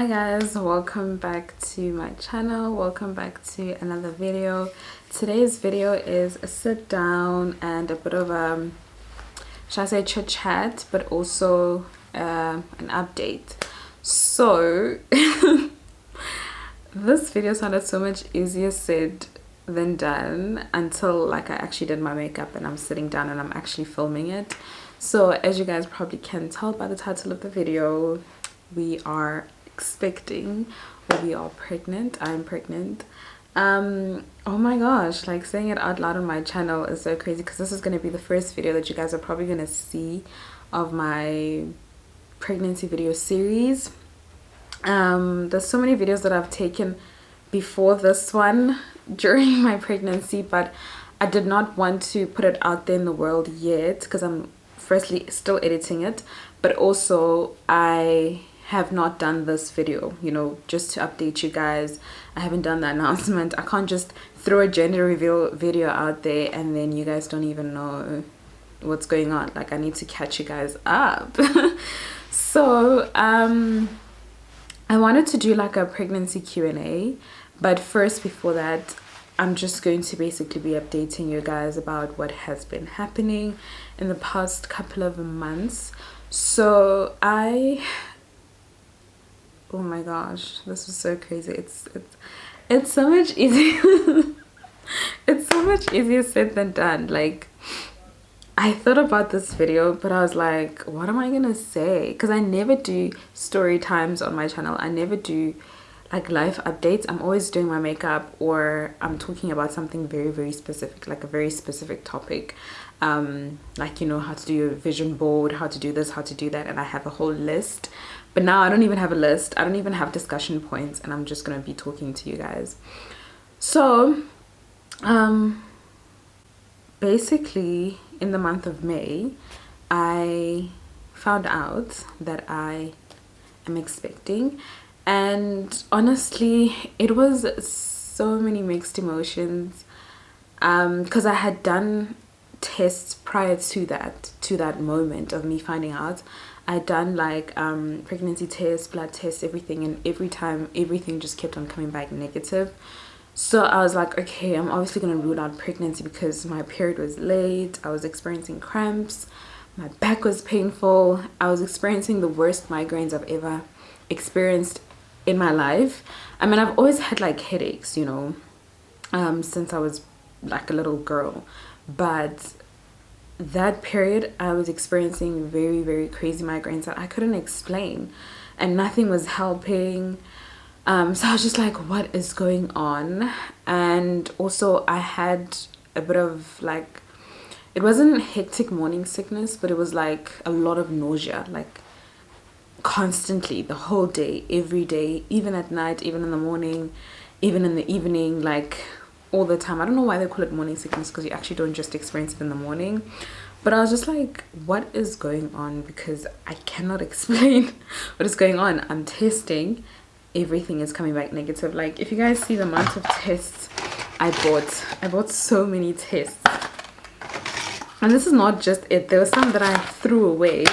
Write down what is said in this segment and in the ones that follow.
Hi guys, welcome back to my channel. Welcome back to another video. Today's video is a sit down and a bit of a, should I say, chit chat, but also an update. So this video sounded so much easier said than done until like I actually did my makeup and I'm sitting down and I'm actually filming it. So as you guys probably can tell by the title of the video, we are expecting, or we are pregnant. I'm pregnant. Oh my gosh, like saying it out loud on my channel is so crazy because this is going to be the first video that you guys are probably going to see of my pregnancy video series. There's so many videos that I've taken before this one during my pregnancy, but I did not want to put it out there in the world yet because I'm firstly still editing it, but also I have not done this video, you know, just to update you guys. I haven't done the announcement. I can't just throw a gender reveal video out there and then you guys don't even know what's going on. Like, I need to catch you guys up. So I wanted to do like a pregnancy Q&A, but first, before that, I'm just going to basically be updating you guys about what has been happening in the past couple of months. So oh my gosh, this was so crazy. It's so much easier. It's so much easier said than done. Like, I thought about this video, but I was like, what am I gonna say? Because I never do story times on my channel. I never do like life updates. I'm always doing my makeup, or I'm talking about something very, very specific, like a very specific topic. Like, you know, how to do your vision board, how to do this, how to do that, and I have a whole list. But now I don't even have a list. I don't even have discussion points, and I'm just gonna be talking to you guys. So basically in the month of May, I found out that I am expecting, and honestly it was so many mixed emotions, because I had done tests prior to that moment of me finding out. I'd done like pregnancy tests, blood tests, everything, and every time everything just kept on coming back negative. So I was like, okay, I'm obviously going to rule out pregnancy because my period was late. I was experiencing cramps, my back was painful, I was experiencing the worst migraines I've ever experienced in my life. I mean, I've always had like headaches, you know, since I was like a little girl, but that period I was experiencing very, very crazy migraines that I couldn't explain, and nothing was helping. So I was just like, what is going on? And also I had a bit of like, it wasn't hectic morning sickness, but it was like a lot of nausea, like constantly the whole day, every day, even at night, even in the morning, even in the evening, like all the time. I don't know why they call it morning sickness, because you actually don't just experience it in the morning. But I was just like, what is going on? Because I cannot explain what is going on. I'm testing, everything is coming back negative. Like, if you guys see the amount of tests I bought so many tests, and this is not just it. There were some that I threw away.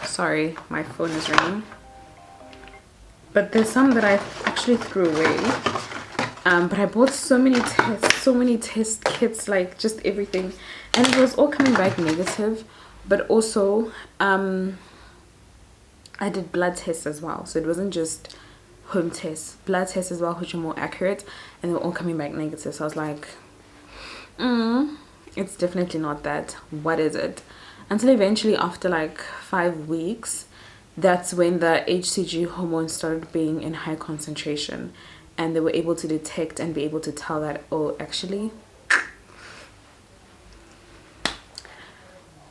Sorry, my phone is ringing. But there's some that I actually threw away. But I bought so many test kits, like just everything, and it was all coming back negative. But also I did blood tests as well, so it wasn't just home tests, blood tests as well, which are more accurate, and they were all coming back negative. So I was like, it's definitely not that. What is it? Until eventually, after like 5 weeks, that's when the HCG hormone started being in high concentration, and they were able to detect and be able to tell that, oh, actually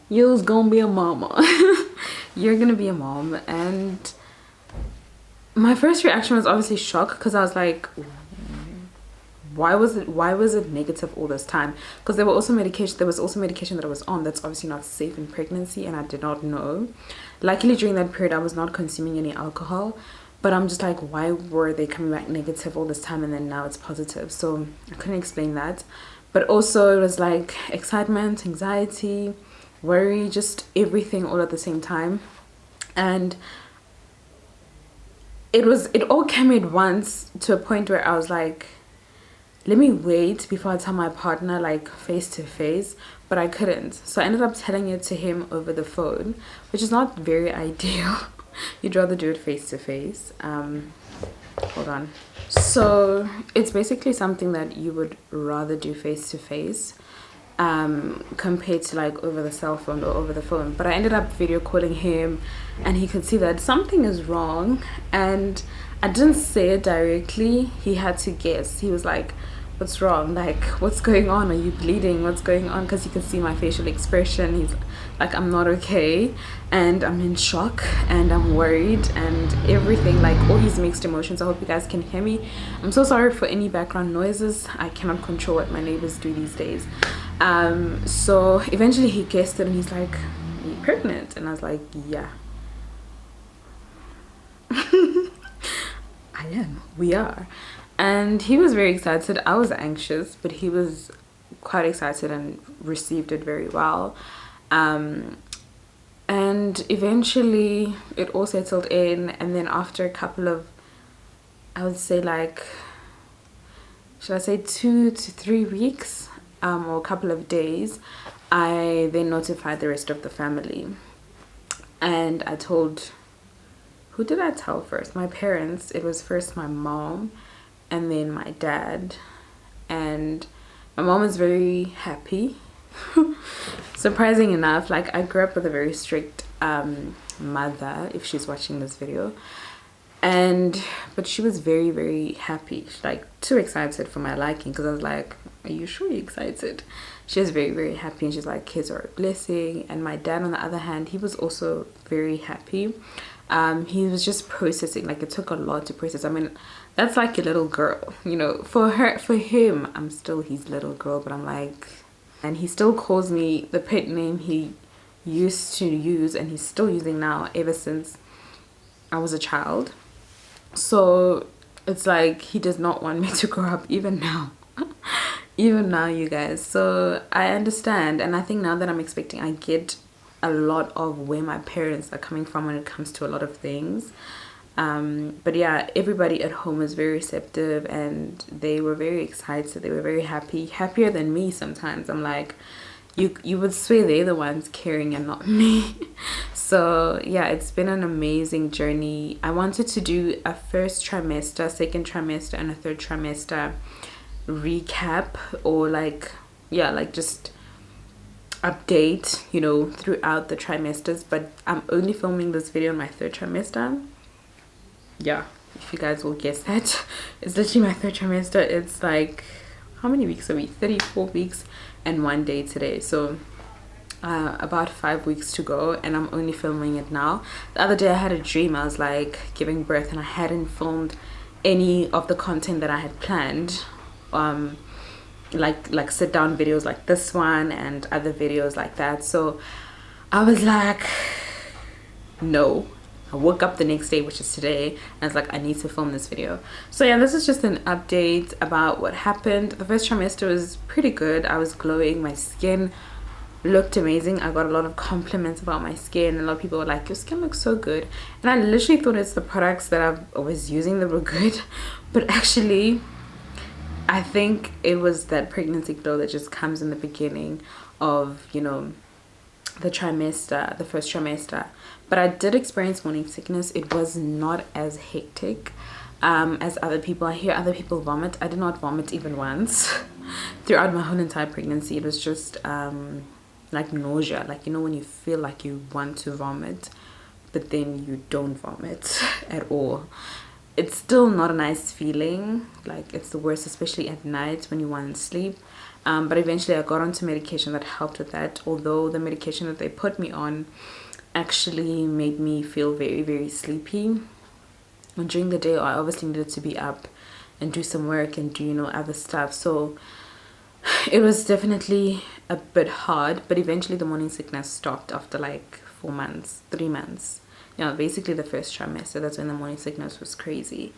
you's gonna be a mama. You're gonna be a mom. And my first reaction was obviously shock, because I was like, why was it negative all this time? Because there was also medication that I was on that's obviously not safe in pregnancy, and I did not know. Luckily during that period I was not consuming any alcohol, but I'm just like, why were they coming back negative all this time and then now it's positive? So I couldn't explain that. But also it was like excitement, anxiety, worry, just everything all at the same time. And it all came at once, to a point where I was like, let me wait before I tell my partner, like face to face. But I couldn't, so I ended up telling it to him over the phone, which is not very ideal. You'd rather do it face to face. Hold on. So it's basically something that you would rather do face to face compared to like over the cell phone or over the phone. But I ended up video calling him, and he could see that something is wrong, and I didn't say it directly. He had to guess. He was like, what's wrong? Like, what's going on? Are you bleeding? What's going on? Because you can see my facial expression. He's like, I'm not okay, and I'm in shock, and I'm worried, and everything, like all these mixed emotions. I hope you guys can hear me. I'm so sorry for any background noises. I cannot control what my neighbors do these days. So eventually he guessed it, and he's like, are you pregnant? And I was like, yeah. I am. We are. And he was very excited. I was anxious, but he was quite excited and received it very well. And eventually it all settled in. And then after a couple of, I would say like, should I say 2 to 3 weeks, or a couple of days, I then notified the rest of the family. And I told, who did I tell first? My parents. It was first my mom, and then my dad. And my mom is very happy. Surprising enough, like I grew up with a very strict mother, if she's watching this video, but she was very, very happy. She's like too excited for my liking, because I was like, are you sure you're excited? She was very, very happy, and she's like, kids are a blessing. And my dad, on the other hand, he was also very happy. He was just processing, like it took a lot to process. I mean, that's like a little girl, you know. For him, I'm still his little girl, but I'm like, and he still calls me the pet name he used to use, and he's still using now, ever since I was a child. So it's like he does not want me to grow up, even now. Even now, you guys. So I understand, and I think now that I'm expecting, I get a lot of where my parents are coming from when it comes to a lot of things. But yeah, everybody at home was very receptive, and they were very excited. They were very happy, happier than me sometimes. I'm like, you would swear they're the ones caring and not me. So yeah, it's been an amazing journey. I wanted to do a first trimester, second trimester, and a third trimester recap, or like, yeah, like just update, you know, throughout the trimesters. But I'm only filming this video on my third trimester. Yeah, if you guys will guess that, it's literally my third trimester. It's like, how many weeks are we? 34 weeks and 1 day today. So about 5 weeks to go, and I'm only filming it now. The other day I had a dream. I was like giving birth, and I hadn't filmed any of the content that I had planned, like sit down videos like this one and other videos like that. So I was like, no. I woke up the next day, which is today, and I was like, I need to film this video. So yeah, this is just an update about what happened. The first trimester was pretty good. I was glowing. My skin looked amazing. I got a lot of compliments about my skin. A lot of people were like, your skin looks so good. And I literally thought it's the products that I was using that were good. But actually, I think it was that pregnancy glow that just comes in the beginning of, you know, the trimester, the first trimester. But I did experience morning sickness. It was not as hectic as other people. I hear other people vomit. I did not vomit even once throughout my whole entire pregnancy. It was just like nausea, like, you know, when you feel like you want to vomit but then you don't vomit at all. It's still not a nice feeling. Like, it's the worst, especially at night when you want to sleep. But eventually I got onto medication that helped with that, although the medication that they put me on actually made me feel very, very sleepy. And during the day, I obviously needed to be up and do some work and do, you know, other stuff. So it was definitely a bit hard, but eventually the morning sickness stopped after like 4 months, 3 months. You know, basically the first trimester, that's when the morning sickness was crazy.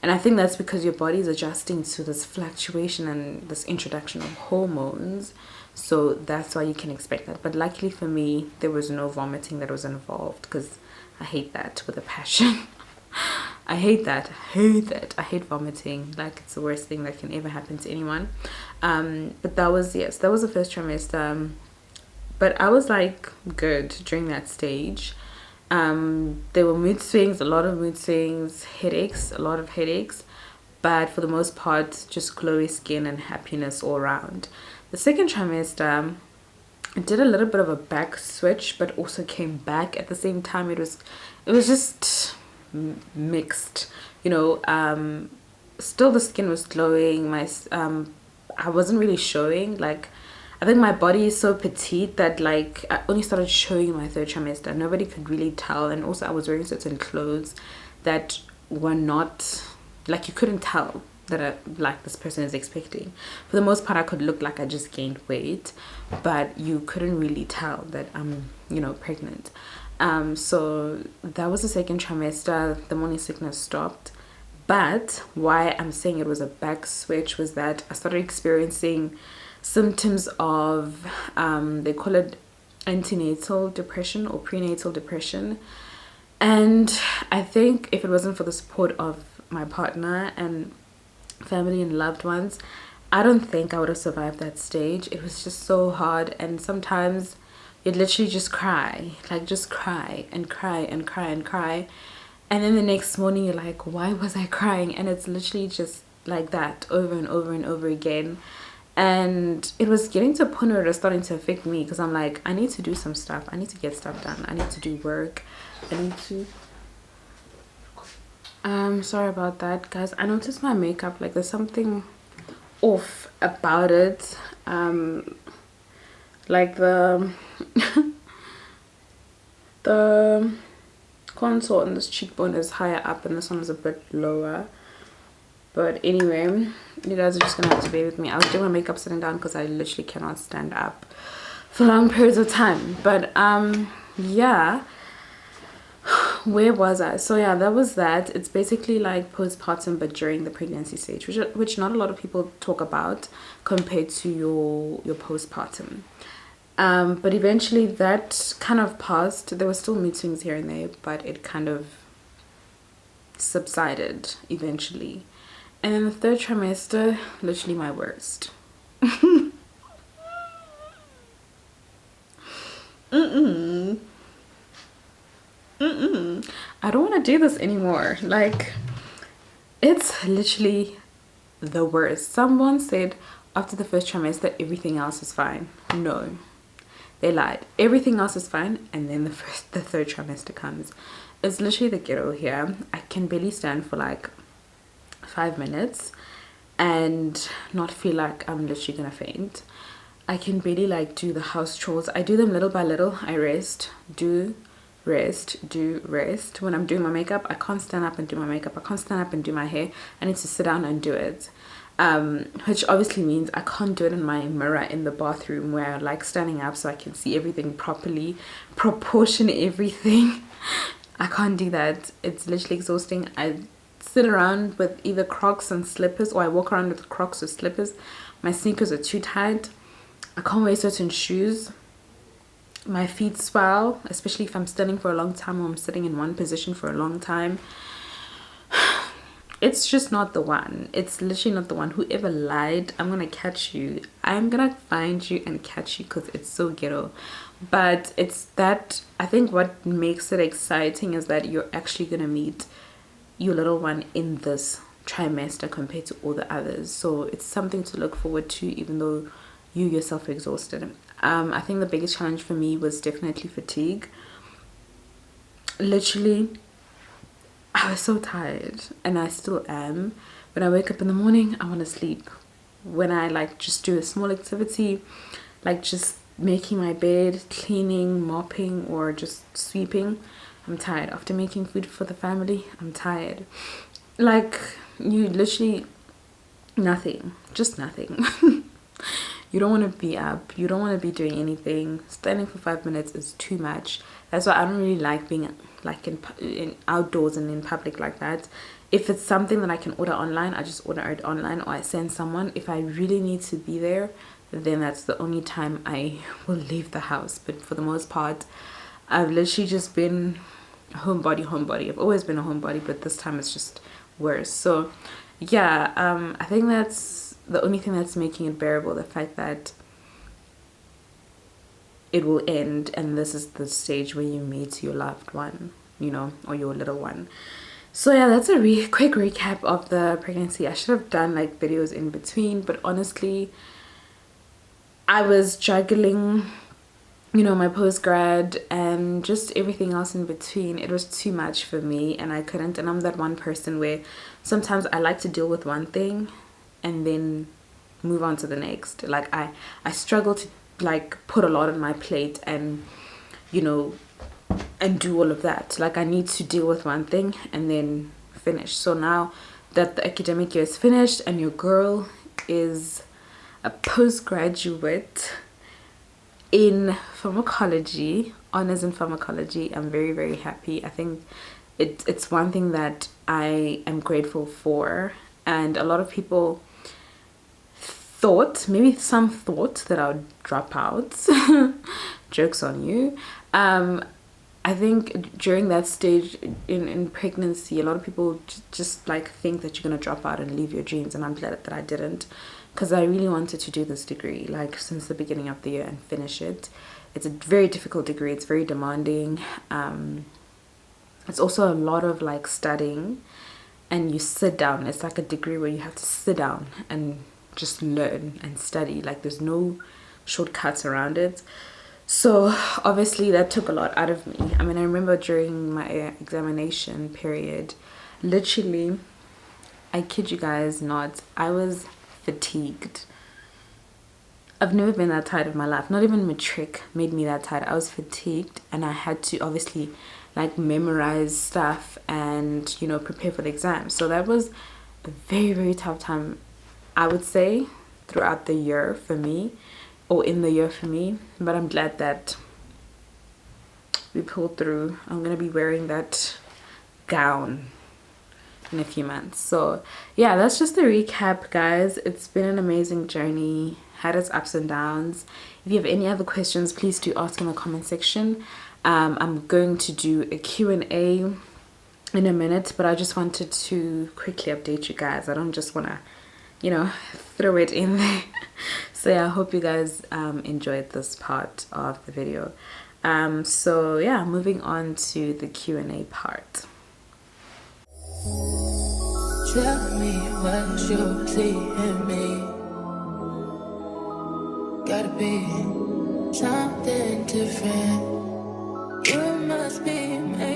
And I think that's because your body is adjusting to this fluctuation and this introduction of hormones. so that's why you can expect that. But luckily for me, there was no vomiting that was involved, because I hate that with a passion. I hate that. I hate vomiting. Like, it's the worst thing that can ever happen to anyone. But that was, yes, that was the first trimester. But I was like good during that stage. There were mood swings, a lot of mood swings, headaches, a lot of headaches, but for the most part, just glowy skin and happiness all around. The second trimester, I did a little bit of a back switch, but also came back at the same time. It was just mixed, you know. Still the skin was glowing. I wasn't really showing, like, I think my body is so petite that, like, I only started showing my third trimester. Nobody could really tell. And also I was wearing certain clothes that were not, like, you couldn't tell that like this person is expecting. For the most part, I could look like I just gained weight, but you couldn't really tell that I'm, you know, pregnant. So that was the second trimester. The morning sickness stopped. But why I'm saying it was a back switch was that I started experiencing symptoms of, they call it antenatal depression or prenatal depression. And I think if it wasn't for the support of my partner and family and loved ones, I don't think I would have survived that stage. It was just so hard, and sometimes you'd literally just cry, like just cry and cry and cry and cry. And then the next morning you're like, why was I crying? And it's literally just like that over and over and over again. And it was getting to a point where it was starting to affect me, because I'm like, I need to do some stuff. I need to get stuff done. I need to do work. I need to... sorry about that, guys. I noticed my makeup, like, there's something off about it. Like the the contour on this cheekbone is higher up and this one is a bit lower. But anyway, you guys are just gonna have to bear with me. I was doing my makeup sitting down because I literally cannot stand up for long periods of time. But yeah, where was I? So yeah, that was that. It's basically like postpartum but during the pregnancy stage, which not a lot of people talk about compared to your postpartum. But eventually that kind of passed. There were still mood swings here and there, but it kind of subsided eventually. And then the third trimester, literally my worst. I don't want to do this anymore. Like, it's literally the worst. Someone said after the first trimester everything else is fine. No, they lied. Everything else is fine, and then the third trimester comes. It's literally the ghetto here. I can barely stand for like 5 minutes and not feel like I'm literally gonna faint. I can barely like do the house chores. I do them little by little. I rest, do rest, do rest. When I'm doing my makeup, I can't stand up and do my makeup. I can't stand up and do my hair. I need to sit down and do it. Which obviously means I can't do it in my mirror in the bathroom where I like standing up so I can see everything properly, proportion everything. I can't do that. It's literally exhausting. I sit around with either Crocs and slippers, or I walk around with Crocs or slippers. My sneakers are too tight. I can't wear certain shoes. My feet swell, especially if I'm standing for a long time or I'm sitting in one position for a long time. It's just not the one. It's literally not the one. Whoever lied, I'm gonna catch you. I'm gonna find you and catch you, because it's so ghetto. But it's that, I think what makes it exciting is that you're actually gonna meet your little one in this trimester compared to all the others. So it's something to look forward to, even though you yourself are exhausted. I think the biggest challenge for me was definitely fatigue. Literally, I was so tired, and I still am. When I wake up in the morning, I want to sleep. When I like just do a small activity, like just making my bed, cleaning, mopping, or just sweeping, I'm tired. After making food for the family, I'm tired. Like, you literally, nothing, just nothing. You don't want to be up, you don't want to be doing anything. Standing for 5 minutes is too much. That's why I don't really like being like in outdoors and in public like that. If it's something that I can order online, I just order it online, or I send someone. If I really need to be there, then that's the only time I will leave the house. But for the most part, I've literally just been homebody. I've always been a homebody, but this time it's just worse. So yeah, I think that's the only thing that's making it bearable, the fact that it will end and this is the stage where you meet your loved one, you know, or your little one. So yeah, that's a quick recap of the pregnancy. I should have done like videos in between, but honestly, I was juggling, you know, my post-grad and just everything else in between. It was too much for me and I couldn't. And I'm that one person where sometimes I like to deal with one thing and then move on to the next. Like I struggle to like put a lot on my plate and, you know, and do all of that. Like I need to deal with one thing and then finish. So now that the academic year is finished and your girl is a postgraduate in pharmacology, honors in pharmacology, I'm very, very happy. I think it's one thing that I am grateful for, and a lot of people thought, maybe some thought, that I would drop out. Jokes on you. I think during that stage in pregnancy, a lot of people just like think that you're gonna drop out and leave your dreams, and I'm glad that I didn't, because I really wanted to do this degree like since the beginning of the year and finish it. It's a very difficult degree. It's very demanding. It's also a lot of like studying, and you sit down. It's like a degree where you have to sit down and just learn and study. Like there's no shortcuts around it. So obviously that took a lot out of me. I mean, I remember during my examination period, literally, I kid you guys not, I was fatigued. I've never been that tired in my life. Not even matric made me that tired. I was fatigued and I had to obviously like memorize stuff and, you know, prepare for the exam. So that was a very, very tough time, I would say, throughout the year for me, or in the year for me. But I'm glad that we pulled through. I'm gonna be wearing that gown in a few months. So yeah, that's just the recap, guys. It's been an amazing journey, had its ups and downs. If you have any other questions, please do ask in the comment section. I'm going to do a Q&A in a minute, but I just wanted to quickly update you guys. I don't just want to, you know, throw it in there. So yeah, I hope you guys enjoyed this part of the video. So yeah, moving on to the Q&A part. Tell me what you see in me. Gotta be something different. You must be made